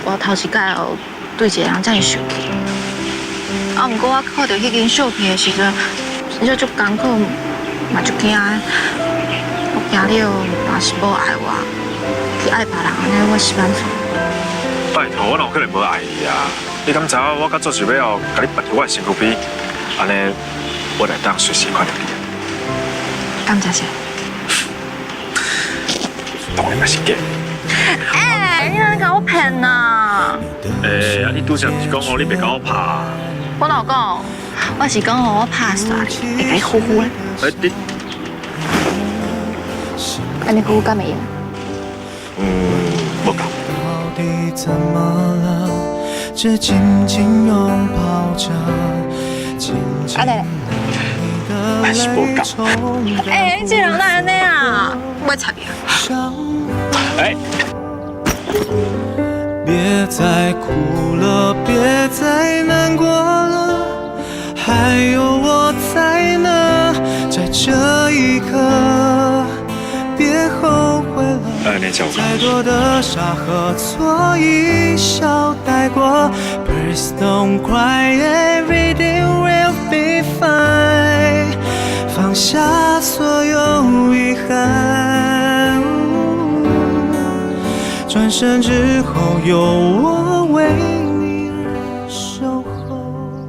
我头一届有对一个人这样受气，啊，毋过我看到迄间相片的时阵，真正足艰苦，嘛足惊的。我惊了，若是无爱我，去爱别人，安尼我是办法。拜托，我哪有可能无爱你啊？你敢知我甲做事尾后，甲你办我的身躯边，安尼我来当随时看到你。感谢谢。当然嘛是假。你哪甲我骗呐？啊，你拄则毋是讲哦，你别甲我拍。我哪讲？我是讲我拍煞你，会甲你呼呼的。你，安尼呼呼敢会用？无够。到底怎么了？只紧紧拥抱着，紧紧阿奶，还是无够。你这人哪安尼啊？我插你。别再哭了，别再难过了，还有我在呢，在这一刻，别后悔了。再多的傻和错，一笑带过。Please don't cry, everything will be fine。放下所有遗憾。转身之后有我。